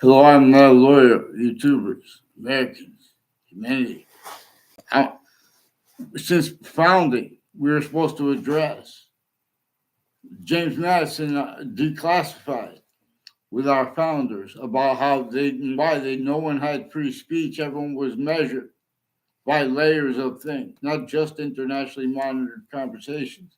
Hello, I'm not a lawyer, YouTubers, Americans, humanity. I, since founding, we were supposed to address James Madison declassified with our founders about how no one had free speech. Everyone was measured by layers of things, not just internationally monitored conversations.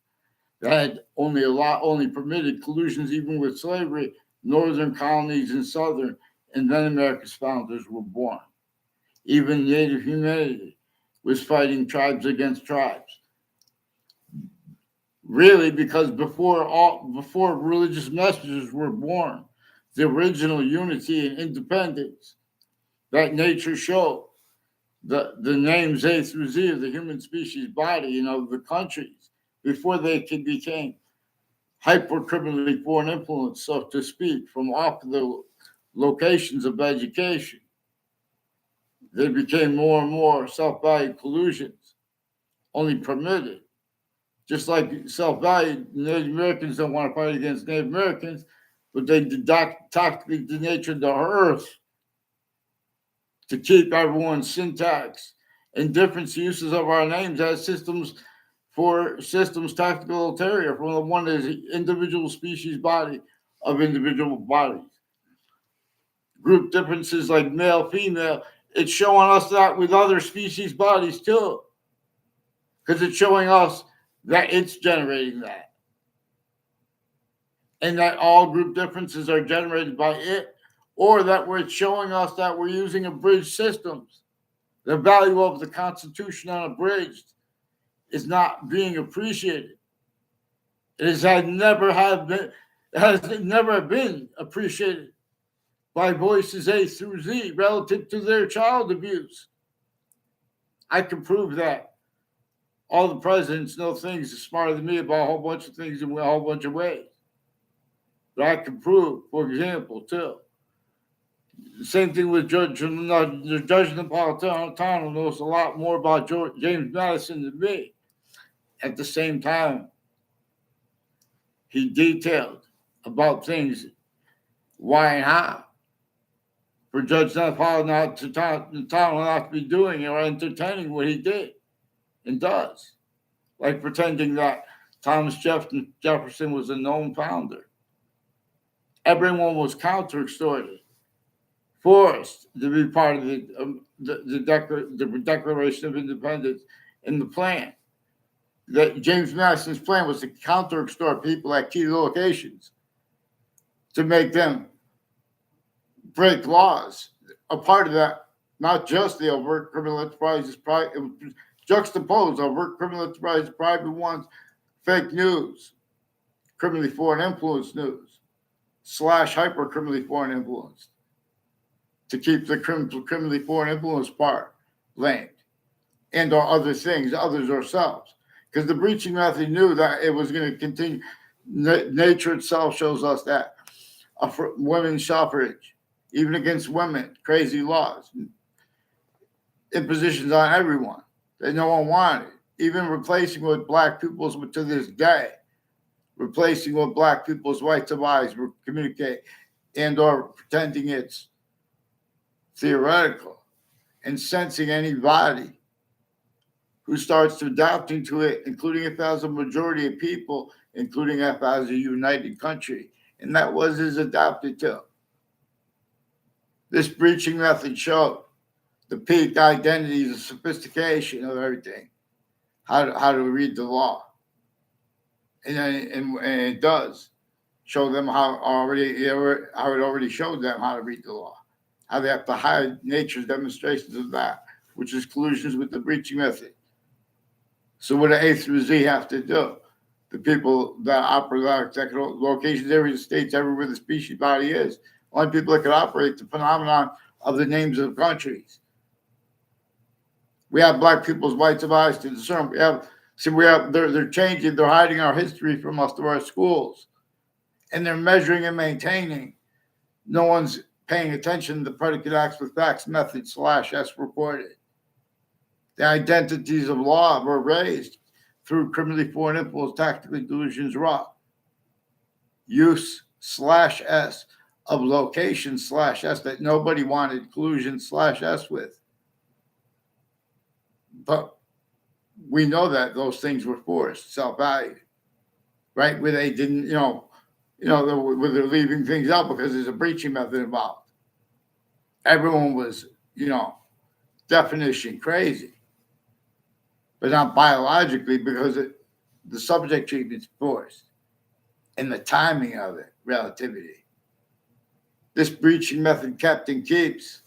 That had only permitted collusions even with slavery, northern colonies and southern, and then America's founders were born. Even native humanity was fighting tribes against tribes. Really, because before religious messages were born, the original unity and independence that nature showed, the names A through Z of the human species body and of the countries before they became hyper-criminally foreign influence, so to speak, from off the locations of education. They became more and more self-valued collusions, only permitted. Just like self-valued, Native Americans don't want to fight against Native Americans, but they tactically denatured the earth to keep everyone's syntax and different uses of our names as systems tactical ulterior from the one that is individual species body of individual bodies. Group differences like male, female, it's showing us that with other species bodies too. Because it's showing us that it's generating that. And that all group differences are generated by it, or that it's showing us that we're using abridged systems. The value of the Constitution unabridged is not being appreciated. It has never been appreciated by voices A through Z relative to their child abuse. I can prove that. All the presidents know things smarter than me about a whole bunch of things in a whole bunch of ways. But I can prove, for example, too. The same thing with Judge Napolitano knows a lot more about James Madison than me. At the same time, he detailed about things, why and how, for Judge Napolitano not to be doing or entertaining what he did and does, like pretending that Thomas Jefferson was a known founder. Everyone was counter-extorted, forced to be part of the Declaration of Independence and the plan. That James Madison's plan was to counter-extort people at key locations to make them break laws. A part of that, not just the overt criminal enterprises, juxtaposed overt criminal enterprises, private ones, fake news, criminally foreign influence news, / hyper criminally foreign influence, to keep the criminally foreign influence part blamed, and or other things, others ourselves. Because the breaching method knew that it was going to continue. Nature itself shows us that. Women's suffrage, even against women, crazy laws, impositions on everyone that no one wanted, even replacing what black people's, to this day, replacing what black people's right to lives communicate and or pretending it's theoretical, and censoring anybody who starts to adapting to it, including if as a majority of people, including if as a united country. And that was his adapted to. This breaching method showed the peak identities and sophistication of everything, how to read the law. And it does show them how it already showed them how to read the law, how they have to hide nature's demonstrations of that, which is collusions with the breaching method. So what do A through Z have to do? The people that operate our executive locations, every states, everywhere the species body is, only people that can operate the phenomenon of the names of countries. We have black people's rights of eyes to discern. They're changing, they're hiding our history from us through our schools. And they're measuring and maintaining. No one's paying attention to the predicate acts with facts method / as reported. The identities of law were raised through criminally foreign influence, tactically delusions raw. Use / S of location /S that nobody wanted collusion /S with. But we know that those things were forced, self-valued, right? Where they didn't, where they're leaving things out because there's a breaching method involved. Everyone was, definition crazy, but not biologically because the subject treatment's forced and the timing of it, relativity. This breaching method kept and keeps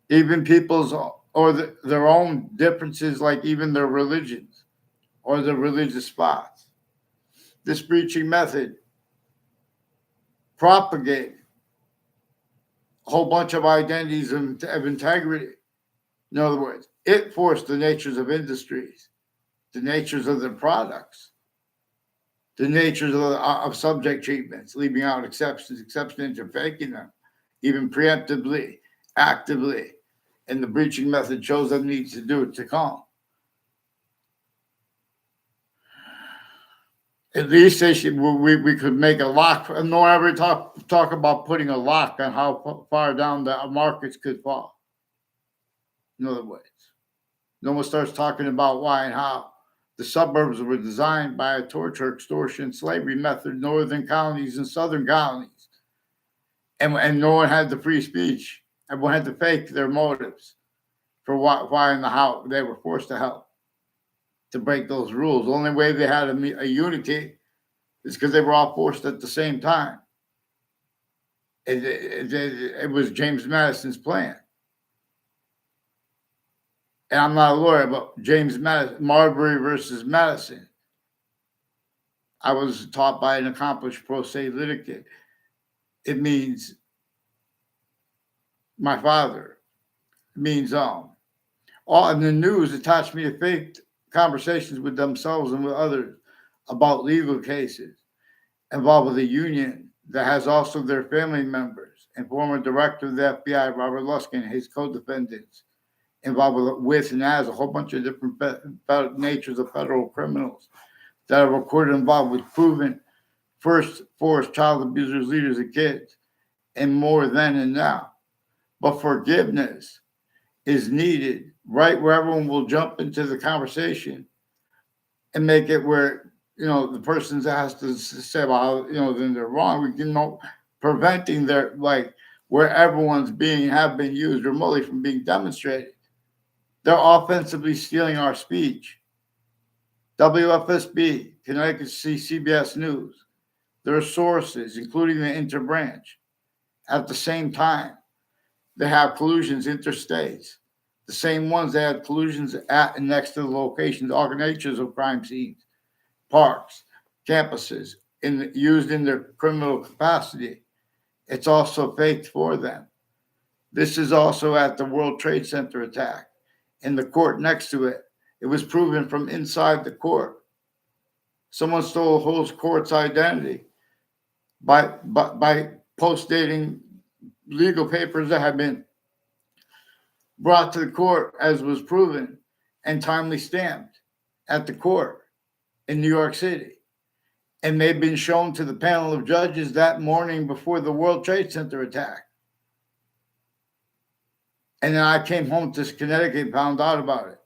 even people's or their own differences, like even their religions or their religious spots. This breaching method propagated a whole bunch of identities of integrity. In other words, it forced the natures of industries, the natures of their products, the natures of subject treatments, leaving out exceptions or faking them, even preemptively, actively. And the breaching method shows them needs to do it to come. At least we could make a lock. No one ever talk about putting a lock on how far down the markets could fall. In other words, no one starts talking about why and how the suburbs were designed by a torture, extortion, slavery method, northern colonies and southern colonies. And no one had the free speech. Everyone had to fake their motives for why and how they were forced to help, to break those rules. The only way they had a unity is because they were all forced at the same time. It was James Madison's plan. And I'm not a lawyer, but James Madison, Marbury versus Madison. I was taught by an accomplished pro se litigant. It means my father. It means all in the news attached me to fake conversations with themselves and with others about legal cases involved with a union that has also their family members and former director of the FBI, Robert Luskin, and his co-defendants involved with and as a whole bunch of different natures of federal criminals that are recorded involved with proven first forced child abusers, leaders of kids, and more then and now. But forgiveness is needed right where everyone will jump into the conversation and make it where, the person has to say, well, then they're wrong. We can preventing their, like, where everyone's have been used remotely from being demonstrated. They're offensively stealing our speech. WFSB, Connecticut CBS News, their sources, including the interbranch. At the same time, they have collusions interstates. The same ones that had collusions at and next to the locations, all natures of crime scenes, parks, campuses, used in their criminal capacity. It's also faked for them. This is also at the World Trade Center attack. In the court next to it, it was proven from inside the court. Someone stole the whole court's identity by post-dating legal papers that had been brought to the court, as was proven, and timely stamped at the court in New York City. And they've been shown to the panel of judges that morning before the World Trade Center attack. And then I came home to Connecticut and found out about it.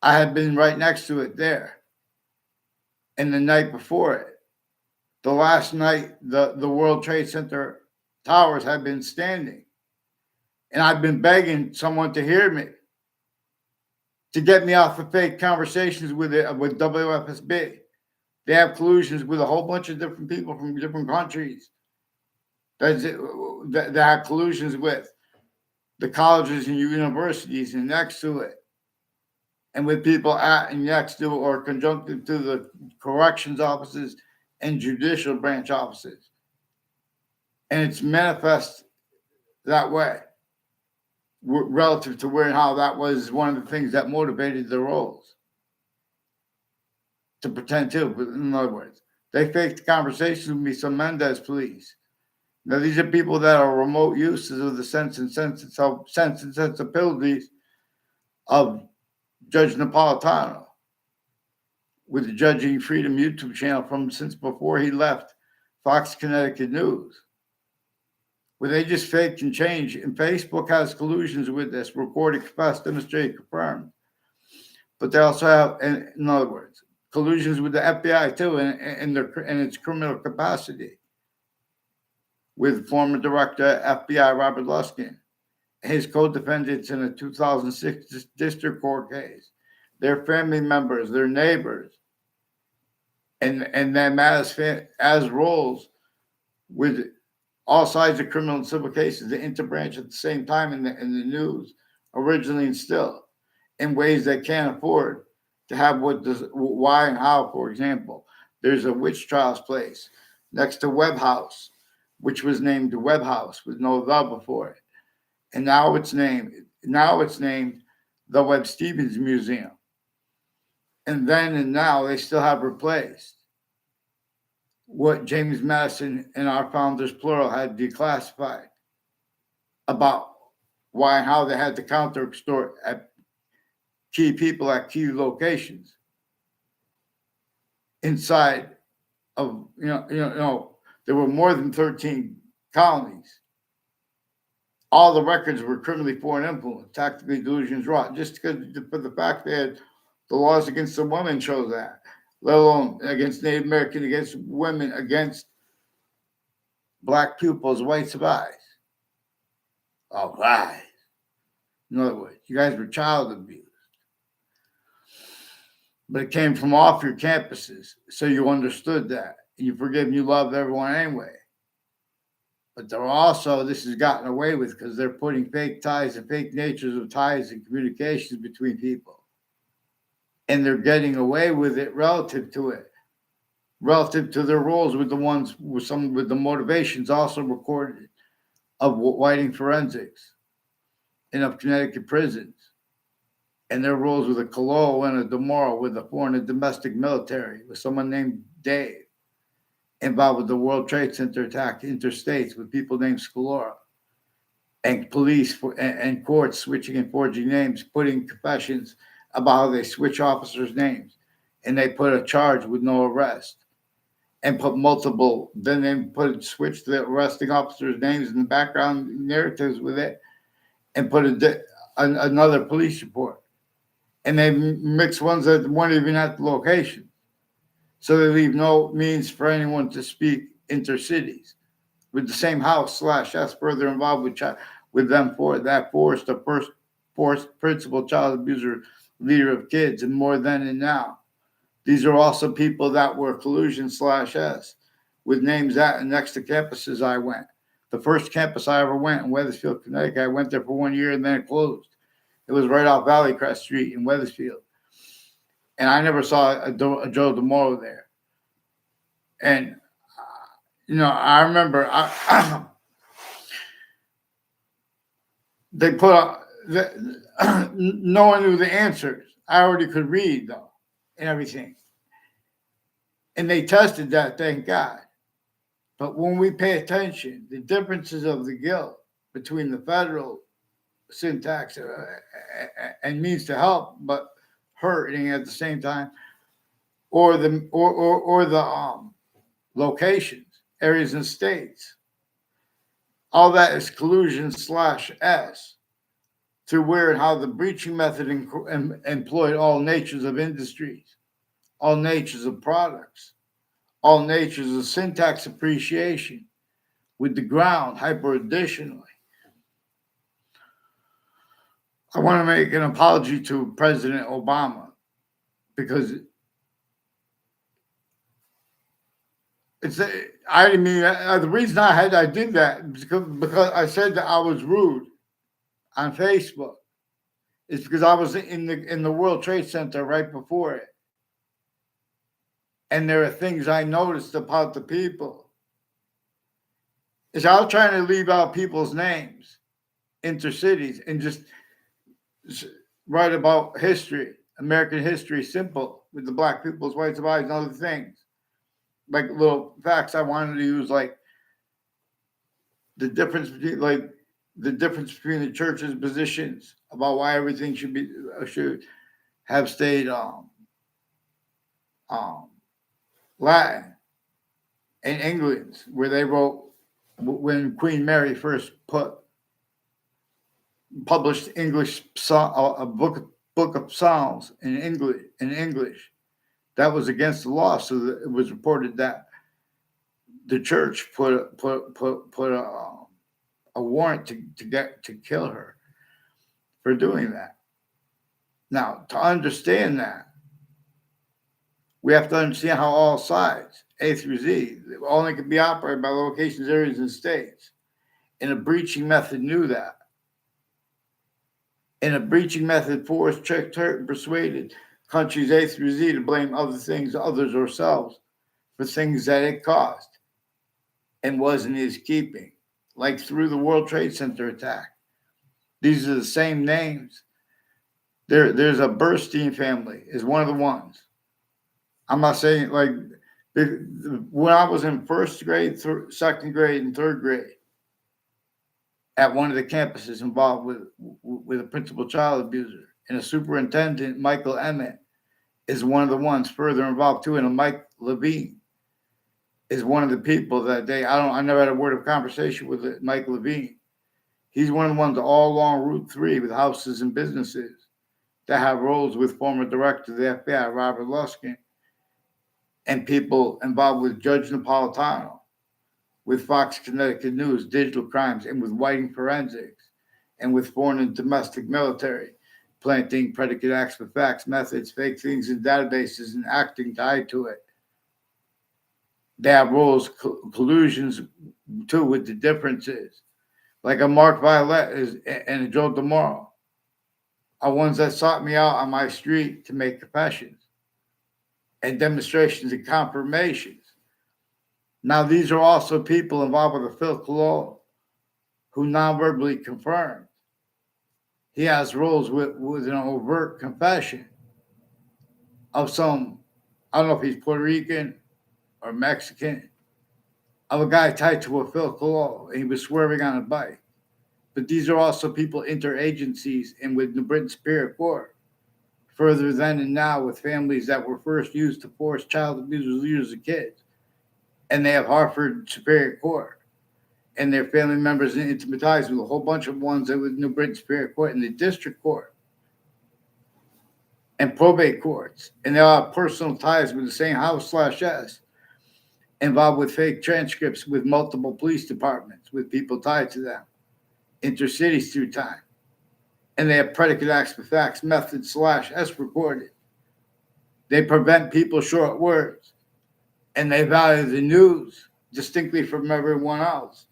I had been right next to it there. And the night before it, the last night, the World Trade Center towers had been standing. And I've been begging someone to hear me, to get me off of fake conversations with WFSB. They have collusions with a whole bunch of different people from different countries that have collusions with the colleges and universities and next to it, and with people at and next to or conjunctive to the corrections offices and judicial branch offices. And it's manifest that way relative to where and how that was one of the things that motivated the roles to pretend to. But in other words, they faked conversations with me, some Mendez police. Now, these are people that are remote uses of the sense and sensibilities of Judge Napolitano with the Judging Freedom YouTube channel from since before he left Fox Connecticut News. where they just fake and change. And Facebook has collusions with this, recorded, confessed, demonstrated, confirmed. But they also have, in other words, collusions with the FBI too, in its criminal capacity, with former director FBI Robert Luskin, his co-defendants in a 2006 district court case, their family members, their neighbors, and them as roles with all sides of criminal and civil cases, the interbranch at the same time in the news, originally and still, in ways they can't afford to have why and how. For example, there's a witch trials place next to Webb House, which was named the Webb House with no the before it, and now it's named the Webb Stevens Museum. And then and now they still have replaced what James Madison and our founders, plural, had declassified about why and how they had to counter extort at key people at key locations inside of, there were more than 13 colonies. All the records were criminally foreign influence, tactically delusions wrought, just because for the fact they had the laws against the women show that, let alone against Native American, against women, against black pupils, white spies. All right. In other words, you guys were child abused. But it came from off your campuses, so you understood that. And you forgive and you love everyone anyway. But they're also, this has gotten away with because they're putting fake ties and fake natures of ties and communications between people. And they're getting away with it relative to their roles with the ones with some with the motivations also recorded of whiting forensics and of Connecticut prisons, and their roles with a Cololo and a DeMoro with the foreign and domestic military, with someone named Dave involved with the World Trade Center attack interstates with people named Scalora, and police and courts switching and forging names, putting confessions about how they switch officers' names, and they put a charge with no arrest, and put multiple, then they switch the arresting officers' names in the background narratives with it, and put another police report, and they mix ones that weren't even at the location, so they leave no means for anyone to speak intercities with the same house /s further involved with them for that forced principal child abuser, leader of kids, and more then and now. These are also people that were collusion /s with names at and next to campuses I went. The first campus I ever went in Wethersfield, Connecticut, I went there for 1 year and then it closed. It was right off Valleycrest Street in Wethersfield. And I never saw a Joe DeMoro there. And, I remember they put up, no one knew the answers. I already could read, though, and everything. And they tested that, thank God. But when we pay attention, the differences of the guilt between the federal syntax and means to help, but hurting at the same time, or the locations, areas, and states, all that is collusion /s to where and how the breaching method employed all natures of industries, all natures of products, all natures of syntax appreciation, with the ground hyper additionally. I want to make an apology to President Obama because the reason I did that is because I said that I was rude on Facebook. It's because I was in the World Trade Center right before it, and there are things I noticed about the people. Is I was trying to leave out people's names, intercities, and just write about history, American history, simple, with the black people's whites of eyes and other things. Like little facts I wanted to use, like the difference between the church's positions about why everything should have stayed Latin, and England's, where they wrote when Queen Mary first published English a book of Psalms in English. That was against the law, so that it was reported that the church put a warrant to kill her for doing that. Now, to understand that, we have to understand how all sides, A through Z, only can be operated by locations, areas, and states. And a breaching method knew that. And a breaching method forced, tricked, hurt, and persuaded countries A through Z to blame other things, others, or selves for things that it caused and wasn't his keeping, like through the World Trade Center attack. These are the same names. There's a Burstein family is one of the ones. I'm not saying like when I was in first grade, second grade, and third grade at one of the campuses involved with a principal child abuser and a superintendent, Michael Emmett, is one of the ones further involved too, and a Mike Levine is one of the people that I never had a word of conversation with Mike Levine. He's one of the ones all along Route 3 with houses and businesses that have roles with former director of the FBI, Robert Luskin, and people involved with Judge Napolitano, with Fox Connecticut News, digital crimes, and with Whiting Forensics, and with foreign and domestic military, planting predicate acts with facts, methods, fake things in databases, and acting tied to it. They have roles, collusions, too, with the differences. Like a Mark Violet and a Joe DeMauro are ones that sought me out on my street to make confessions and demonstrations and confirmations. Now, these are also people involved with the Phil Colon who non-verbally confirmed. He has roles with an overt confession of some, I don't know if he's Puerto Rican or Mexican, of a guy tied to a Phil Colon, and he was swerving on a bike. But these are also people interagencies and with New Britain Superior Court, further then and now with families that were first used to force child abusers leaders of kids. And they have Hartford Superior Court and their family members intimate ties with a whole bunch of ones that with New Britain Superior Court and the district court and probate courts. And they all have personal ties with the same house/S, involved with fake transcripts with multiple police departments, with people tied to them, intercities through time. And they have predicate acts with facts, methods/S recorded. They prevent people short words. And they value the news distinctly from everyone else,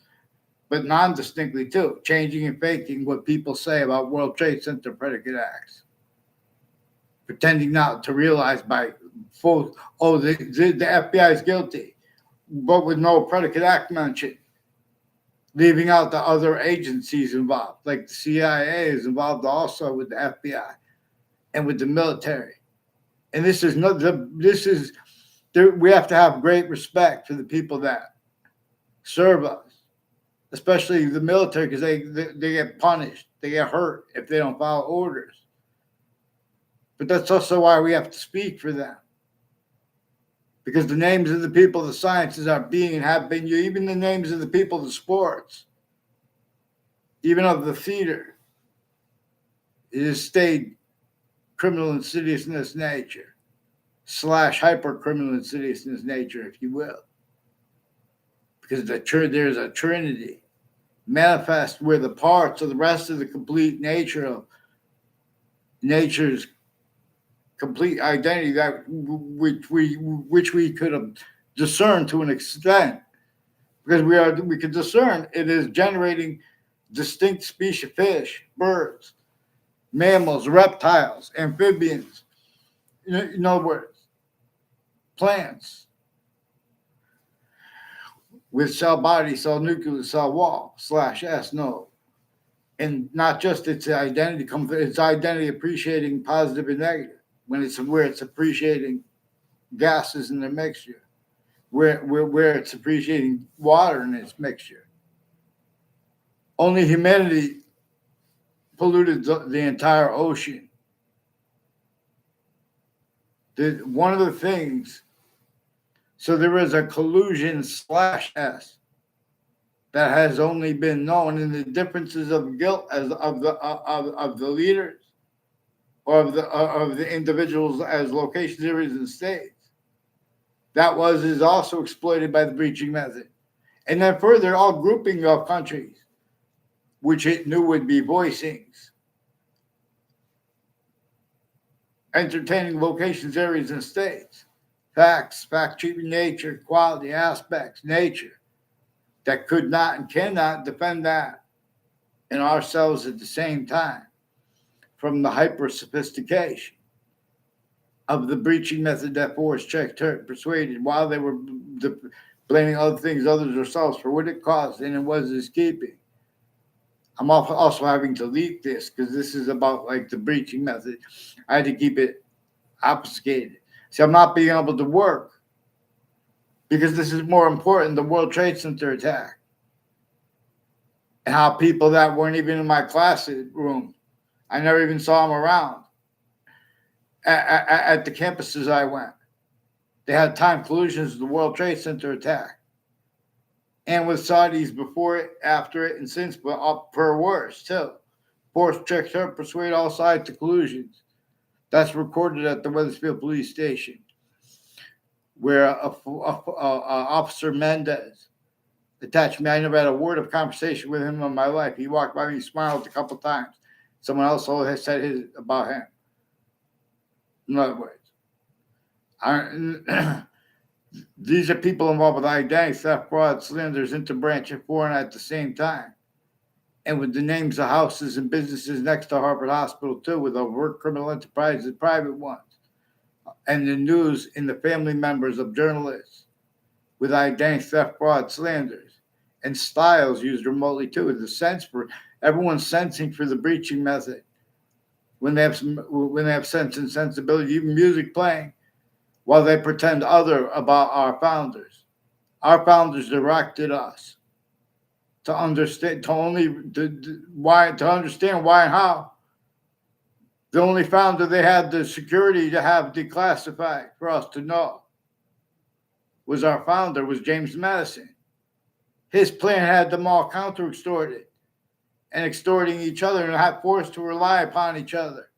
but non-distinctly too, changing and faking what people say about World Trade Center predicate acts, pretending not to realize by full, the FBI is guilty, but with no predicate act mentioned, leaving out the other agencies involved, like the CIA is involved also with the FBI and with the military. And this is we have to have great respect for the people that serve us, especially the military, because they get punished, they get hurt if they don't follow orders. But that's also why we have to speak for them, because the names of the people of the sciences are being and have been, even the names of the people of the sports, even of the theater, it has stayed criminal insidiousness nature / hyper criminal insidiousness nature, if you will. Because there's a trinity manifest where the parts of the rest of the complete nature of nature's complete identity that which we could have discerned to an extent, because we could discern it is generating distinct species of fish, birds, mammals, reptiles, amphibians, in other words, plants with cell body, cell nucleus, cell wall /S node. And not just its identity, its identity appreciating positive and negative, when it's where it's appreciating gases in their mixture, where it's appreciating water in its mixture. Only humanity polluted the entire ocean. One of the things, so there is a collusion /S that has only been known in the differences of guilt as of the leaders or of the individuals as locations, areas, and states. That is also exploited by the breaching method. And then further, all grouping of countries, which it knew would be voicings, entertaining locations, areas, and states, facts, fact-treating nature, quality, aspects, nature, that could not and cannot defend that in ourselves at the same time from the hyper-sophistication of the breaching method that forced, checked, hurt, persuaded, while they were blaming other things, others, themselves for what it caused, and it was his keeping. I'm also having to leak this because this is about like the breaching method. I had to keep it obfuscated. See, I'm not being able to work because this is more important, the World Trade Center attack. And how people that weren't even in my classroom, I never even saw them around at the campuses I went. They had time collusions with the World Trade Center attack. And with Saudis before it, after it, and since, but up for worse, too. Force, check, hurt, persuade all sides to collusions. That's recorded at the Wethersfield police station, where Officer Mendez attached me. I never had a word of conversation with him in my life. He walked by me, smiled a couple times. Someone else has said his about him. In other words, these are people involved with identity theft, fraud, slanders, interbranch, and foreign at the same time. And with the names of houses and businesses next to Harvard Hospital, too, with overt criminal enterprises, private ones. And the news in the family members of journalists with identity theft, fraud, slanders, and styles used remotely, too, with the sense for everyone's sensing for the breaching method. When they have sense and sensibility, even music playing, while they pretend other about our founders. Our founders directed us to understand, to understand why and how. The only founder they had the security to have declassified for us to know was our founder, was James Madison. His plan had them all counter-extorted and extorting each other and had forced to rely upon each other.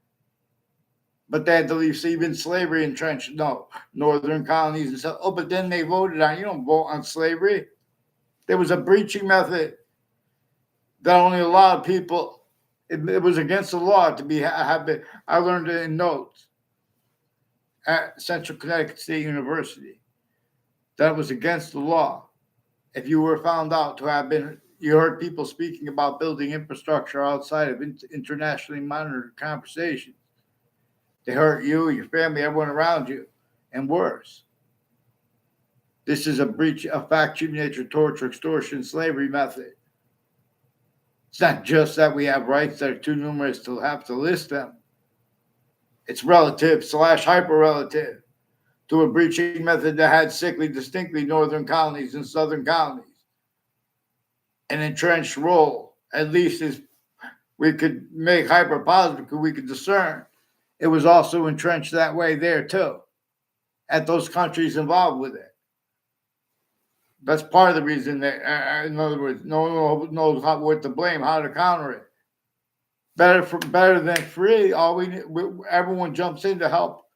But they had to leave even slavery entrenched. No, northern colonies and stuff. Oh, but then they voted on, you don't vote on slavery. There was a breaching method that only allowed people, it was against the law to have been, I learned it in notes at Central Connecticut State University. That was against the law. If you were found out to have been, you heard people speaking about building infrastructure outside of internationally monitored conversations. They hurt you, your family, everyone around you, and worse. This is a breach of fact-cheating nature, torture, extortion, slavery method. It's not just that we have rights that are too numerous to have to list them. It's relative / hyper-relative to a breaching method that had sickly, distinctly northern colonies and southern colonies. An entrenched role, at least as we could make hyper-positive because we could discern. It was also entrenched that way there, too, at those countries involved with it. That's part of the reason that, in other words, no one knows what to blame, how to counter it. Better than free. Everyone jumps in to help.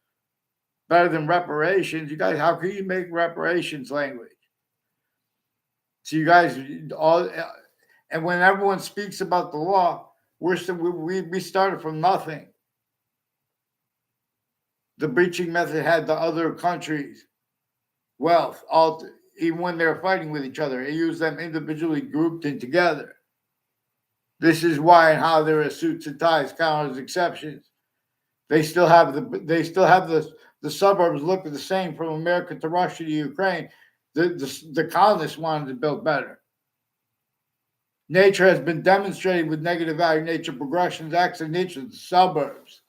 Better than reparations. You guys, how can you make reparations language? So you guys all, and when everyone speaks about the law, we started from nothing. The breaching method had the other countries' wealth, even when they were fighting with each other. It used them individually grouped in together. This is why and how there are suits and ties, counters, exceptions. They still have the suburbs look the same from America to Russia to Ukraine. The colonists wanted to build better. Nature has been demonstrated with negative value nature progressions, acts of nature, the suburbs.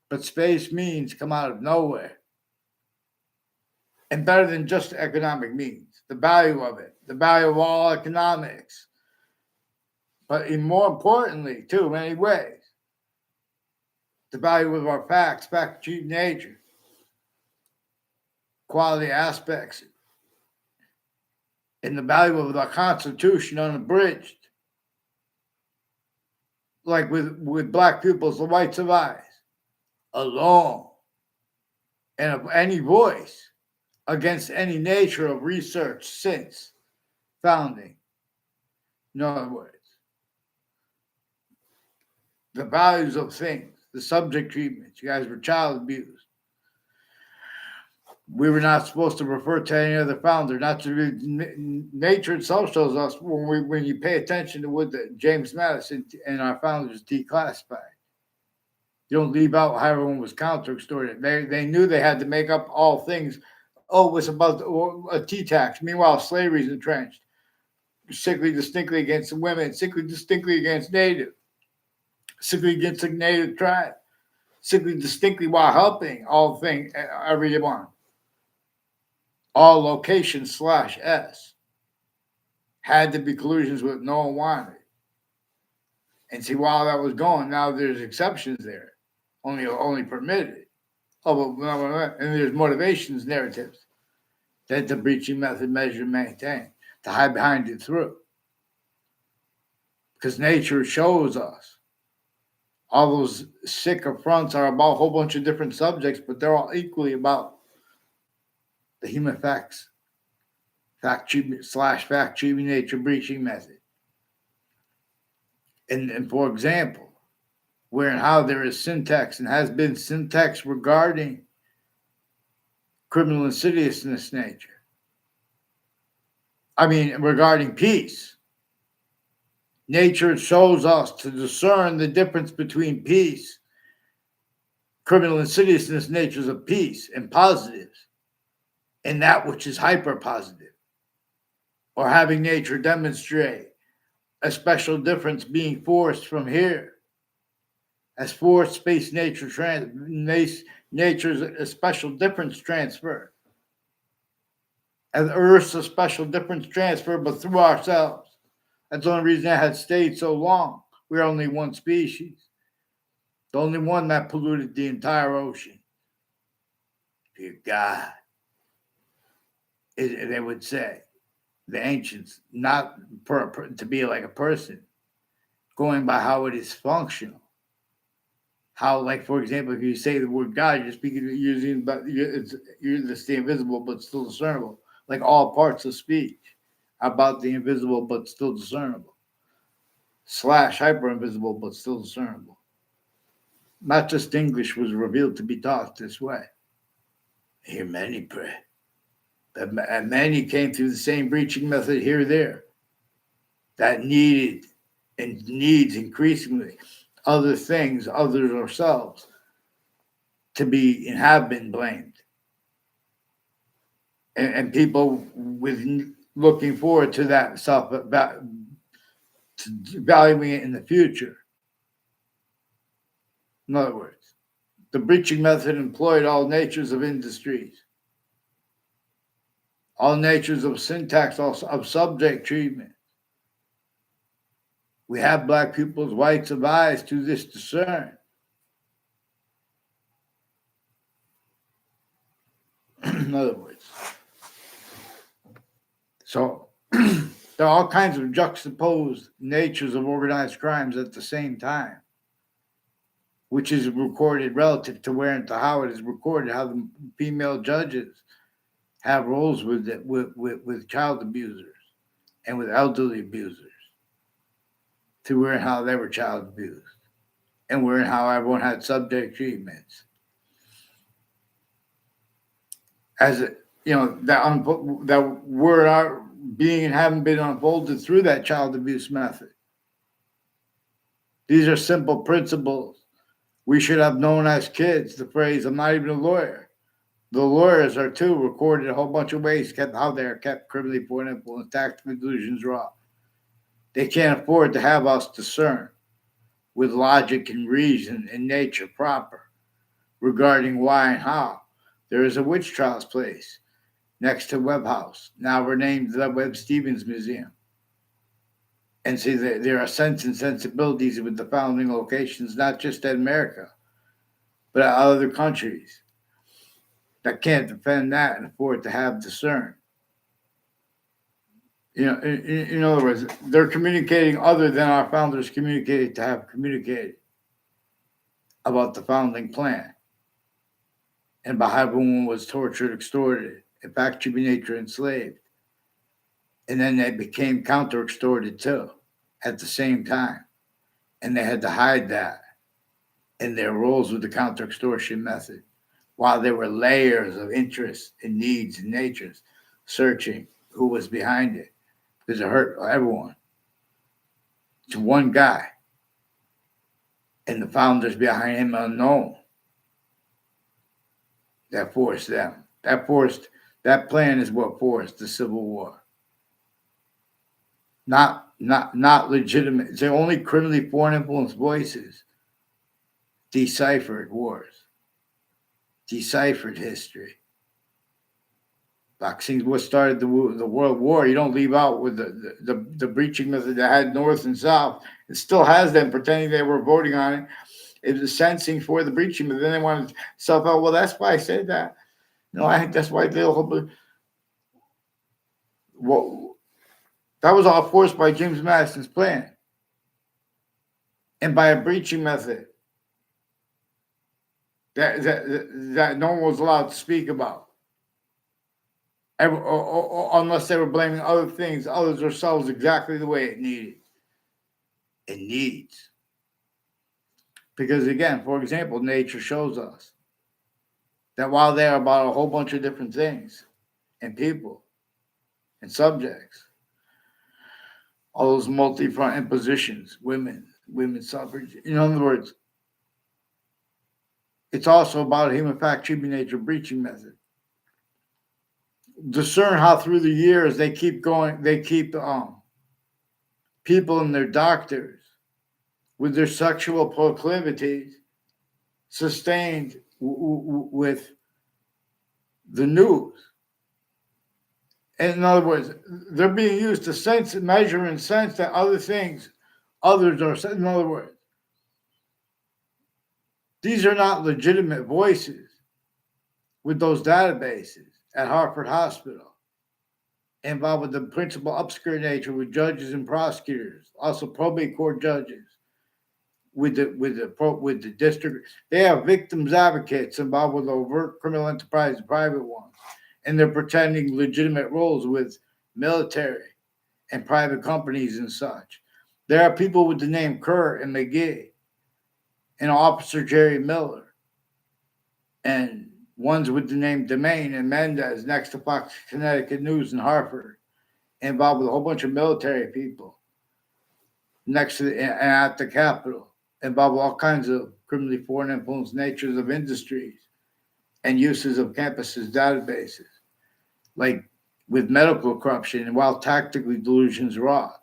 But space means come out of nowhere. And better than just economic means, the value of it, the value of all economics. But more importantly, too, in many ways, the value of our facts, fact-cheating nature, quality aspects, and the value of the Constitution unabridged, like with black pupils, the whites of eyes, alone, and of any voice against any nature of research since founding. In other words, the values of things, the subject treatments. You guys were child abused. We were not supposed to refer to any other founder. Not to nature itself shows us when you pay attention to what James Madison and our founders declassified. You don't leave out how everyone was counter-extorted. They knew they had to make up all things. Oh, it was about a tea tax. Meanwhile, slavery is entrenched. Sickly distinctly against women, sickly distinctly against native, sickly against a native tribe, sickly distinctly while helping all things, everyone. All locations /S had to be collusions with no one wanted. And see, while that was going, now there's exceptions there, only permitted. Oh, but and there's motivations, narratives that the breaching method measure maintain to hide behind it through. Because nature shows us all those sick affronts are about a whole bunch of different subjects, but they're all equally about the human fact treatment /fact treatment nature breaching method. And for example, where and how there is syntax and has been syntax regarding criminal insidiousness nature. I mean, regarding peace. Nature shows us to discern the difference between peace, criminal insidiousness natures of peace, and positives, and that which is hyper positive, or having nature demonstrate a special difference being forced from here, as forced space nature nature's a special difference transfer, as Earth's a special difference transfer, but through ourselves. That's the only reason it had stayed so long. We're only one species. The only one that polluted the entire ocean. Dear God. They would say, the ancients, not to be like a person, going by how it is functional. How, like, for example, if you say the word God, you're speaking, using, but you're the invisible but still discernible. Like all parts of speech about the invisible but still discernible. / hyper invisible but still discernible. Not just English was revealed to be taught this way. Hear many pray. And many came through the same breaching method here or there. That needed and needs increasingly other things, others ourselves, to be and have been blamed. And people with looking forward to that self, to valuing it in the future. In other words, the breaching method employed all natures of industries, all natures of syntax, of subject treatment. We have black pupils, whites of eyes to this discern. In other words, so there are all kinds of juxtaposed natures of organized crimes at the same time, which is recorded relative to where and to how it is recorded, how the female judges have roles with child abusers and with elderly abusers, to where and how they were child abused, and where and how everyone had subject treatments. As it, that were being and having been unfolded through that child abuse method. These are simple principles we should have known as kids. The phrase, I'm not even a lawyer. The lawyers are too, recorded a whole bunch of ways how they are kept criminally for influence, tactical delusions raw. They can't afford to have us discern with logic and reason and nature proper regarding why and how there is a witch trials place next to Webb House, now renamed the Webb Stevens Museum. And see, there are sense and sensibilities with the founding locations, not just in America, but at other countries that can't defend that and afford to have discern. In other words, they're communicating other than our founders communicated to have communicated about the founding plan and about how everyone was tortured, extorted, in fact, human nature enslaved. And then they became counter extorted too at the same time. And they had to hide that in their roles with the counter extortion method while there were layers of interests and needs and natures searching who was behind it because it hurt everyone. To one guy and the founders behind him unknown that forced them. That plan is what forced the Civil War. Not legitimate. The only criminally foreign influenced voices deciphered wars, deciphered history. Vaccines, what started the World War, you don't leave out with the breaching method that had North and South. It still has them pretending they were voting on it. It was sensing for the breaching, but then they wanted to self out. Well, that's why I said that. No, I think that's why they'll. Well, that was all forced by James Madison's plan and by a breaching method that no one was allowed to speak about. Unless they were blaming other things, others themselves, exactly the way it needed. It needs. Because again, for example, nature shows us that while they're about a whole bunch of different things and people and subjects, all those multi-front impositions, women suffrage. In other words, it's also about human fact, human nature breaching method. Discern how through the years they keep people and their doctors with their sexual proclivities sustained with the news. In other words, they're being used to sense, measure, and sense that others are. In other words, these are not legitimate voices with those databases at Hartford Hospital, involved with the principal obscure nature with judges and prosecutors, also probate court judges, with the district. They have victims advocates involved with overt criminal enterprise and private ones, and they're pretending legitimate roles with military and private companies and such. There are people with the name Kerr and McGee, and Officer Jerry Miller, and ones with the name Demain and Mendez next to Fox Connecticut News in Hartford, involved with a whole bunch of military people next to and at the Capitol, involved with all kinds of criminally foreign influence natures of industries and uses of campuses databases, like with medical corruption and while tactically delusions wrought,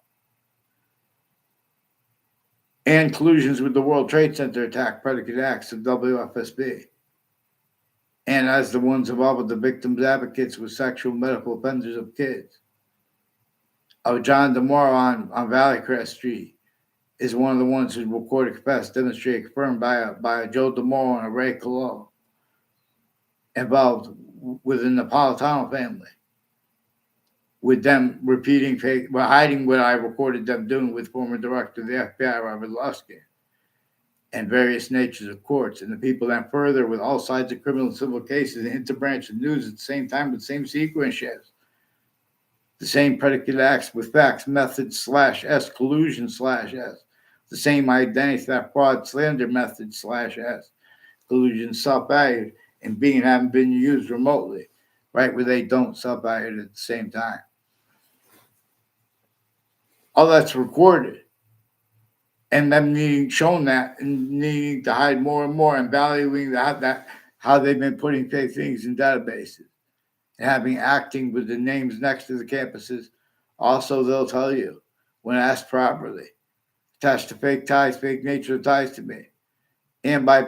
and collusions with the World Trade Center attack predicate acts of WFSB. And as the ones involved with the victims advocates with sexual medical offenders of kids. John DeMora on Valley Crest Street is one of the ones who recorded, confessed, demonstrated, confirmed by a Joe DeMora and a Ray Colo, involved with the Napolitano family, with them repeating fake, hiding what I recorded them doing with former director of the FBI, Robert Luskin, and various natures of courts, and the people then further with all sides of criminal and civil cases and interbranch of news at the same time with the same sequences, the same predicate acts with facts, methods /S, collusion /S, the same identity theft, fraud, slander method /S, collusion self-valued, and being haven't been used remotely, right, where they don't self-value at the same time. All that's recorded. And them needing shown that and needing to hide more and more and valuing that how they've been putting fake things in databases and having acting with the names next to the campuses. Also, they'll tell you when asked properly, attached to fake ties, fake nature of ties to me, and by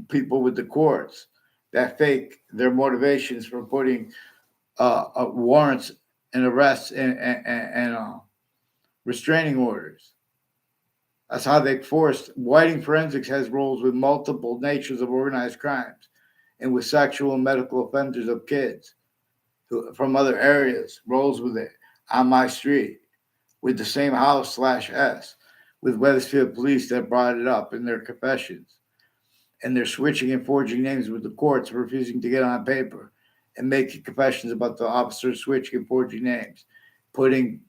people with the courts that fake their motivations for putting warrants and arrests and restraining orders. That's how they forced. Whiting Forensics has roles with multiple natures of organized crimes and with sexual and medical offenders of kids who, from other areas, roles with it. on my street with the same house slash S with Wethersfield police that brought it up in their confessions. And they're switching and forging names with the courts, refusing to get on paper and making confessions about the officers switching and forging names, putting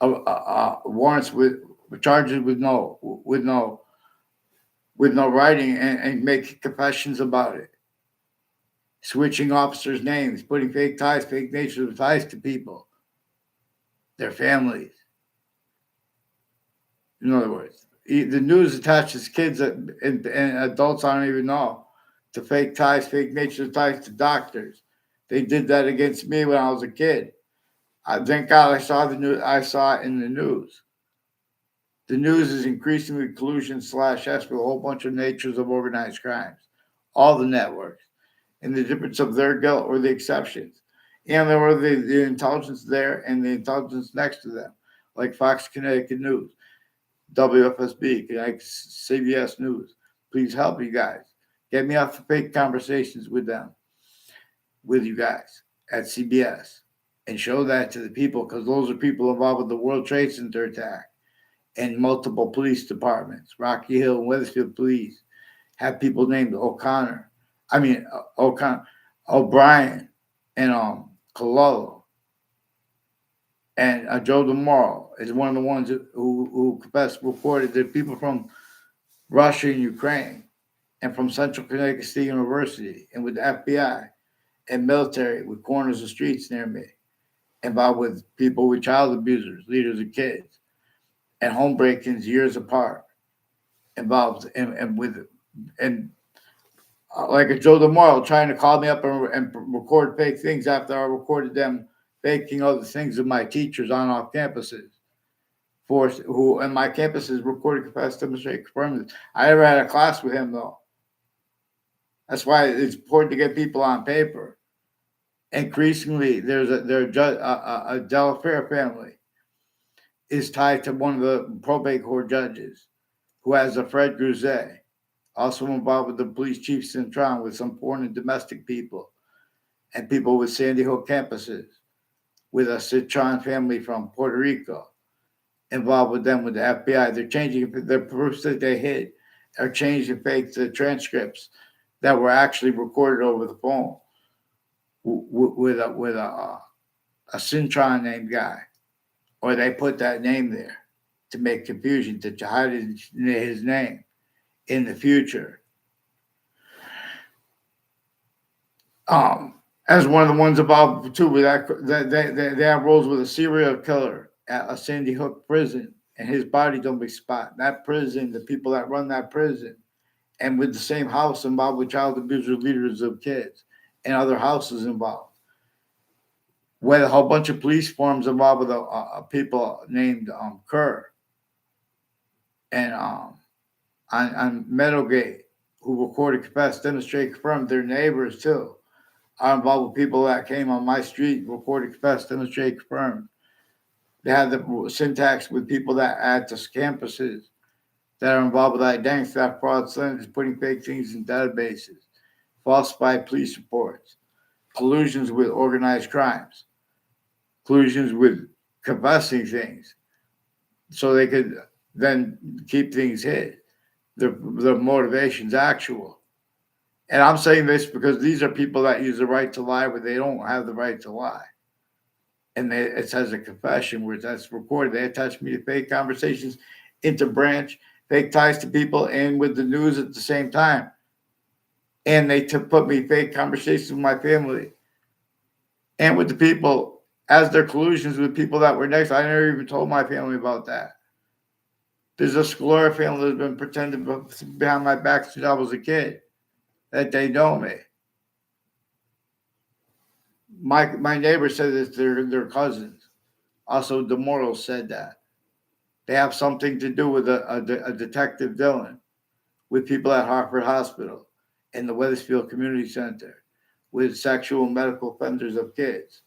warrants with charges with no writing and making confessions about it, switching officers' names, putting fake ties, fake natures of ties to people, their families. In other words, the news attaches kids and adults I don't even know to fake ties, fake nature ties to doctors. They did that against me when I was a kid. Thank God I saw the news. I saw it in the news. The news is increasingly collusion slash S with a whole bunch of natures of organized crimes, all the networks, and the difference of their guilt or the exceptions. And there were the intelligence there and the intelligence next to them, like Fox Connecticut News, WFSB, CBS News. Please help you guys. Get me off the fake conversations with them, with you guys at CBS, and show that to the people because those are people involved with the World Trade Center attack and multiple police departments. Rocky Hill and Wethersfield police have people named O'Brien, and Cololo. And Joe DeMoro is one of the ones who confessed, reported that people from Russia and Ukraine and from Central Connecticut State University and with the FBI and military with corners of streets near me, involved with people with child abusers, leaders of kids, and home break-ins years apart, involved and like a Joe DeMoro trying to call me up and record fake things after I recorded them faking other things of my teachers on off campuses. And my campuses recorded, confessed, demonstrate, confirmed. I never had a class with him though. That's why it's important to get people on paper. Increasingly, there's a Delafair family is tied to one of the probate court judges who has a Fred Grouze, also involved with the police chief Cintron with some foreign and domestic people and people with Sandy Hook campuses with a Cintron family from Puerto Rico involved with them with the FBI. They're changing the proofs that they hid are changing fake the transcripts that were actually recorded over the phone with a Cintron named guy, or they put that name there to make confusion to hide his name in the future. As one of the ones involved too with that, they have roles with a serial killer at a Sandy Hook prison, and his body don't be spot. That prison, the people that run that prison, and with the same house involved with child abuser leaders of kids and other houses involved. With a whole bunch of police forms involved with people named Kerr and on Meadowgate, who recorded, confessed, demonstrated, confirmed their neighbors too. Are involved with people that came on my street, recorded, confessed, demonstrated, confirmed. They had the syntax with people that at the campuses that are involved with identity theft, fraud, slanders, putting fake things in databases, falsified police reports, collusions with organized crimes, collusions with confessing things, so they could then keep things hid. Their motivation's actual. And I'm saying this because these are people that use the right to lie where they don't have the right to lie. And it says a confession where that's recorded. They attach me to fake conversations, interbranch, fake ties to people, and with the news at the same time. And they put me fake conversations with my family and with the people as their collusions with people that were next. I never even told my family about that. There's a Scalora family that's been pretending behind my back since I was a kid that they know me. My neighbor said that they're cousins. Also, DeMoro said that. They have something to do with a Detective Dylan with people at Hartford Hospital and the Wethersfield Community Center with sexual and medical offenders of kids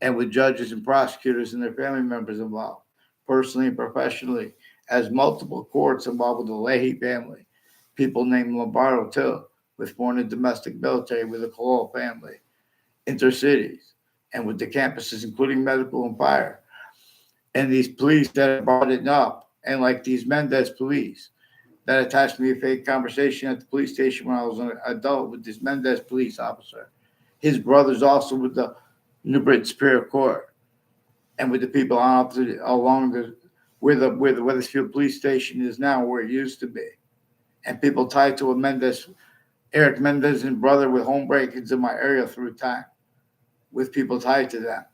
and with judges and prosecutors and their family members involved, personally and professionally, as multiple courts involved with the Leahy family, people named Lombardo too, with foreign and domestic military with the Cololo family, intercities, and with the campuses, including medical and fire, and these police that brought it up, and like these Mendez police that attached me a fake conversation at the police station when I was an adult with this Mendez police officer. His brother's also with the New Britain Superior Court and with the people on opposite along the where the Wethersfield police station is now, where it used to be, and people tied to a Mendez, Eric Mendez and brother with home break-ins in my area through time, with people tied to them.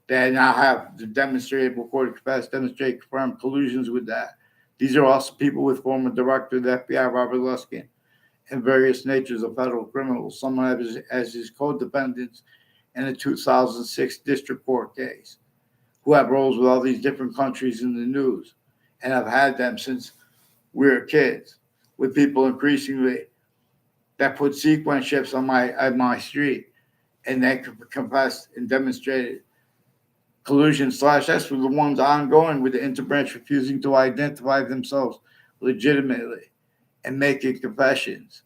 They now have the demonstrated, recorded capacity, demonstrated confirmed collusions with that. These are also people with former director of the FBI, Robert Luskin, and various natures of federal criminals, some as his co-defendants in the 2006 district court case, who have roles with all these different countries in the news, and have had them since we were kids, with people increasingly that put sequence ships on my street, and they confessed and demonstrated collusion / that's for the ones ongoing with the interbranch refusing to identify themselves legitimately and making confessions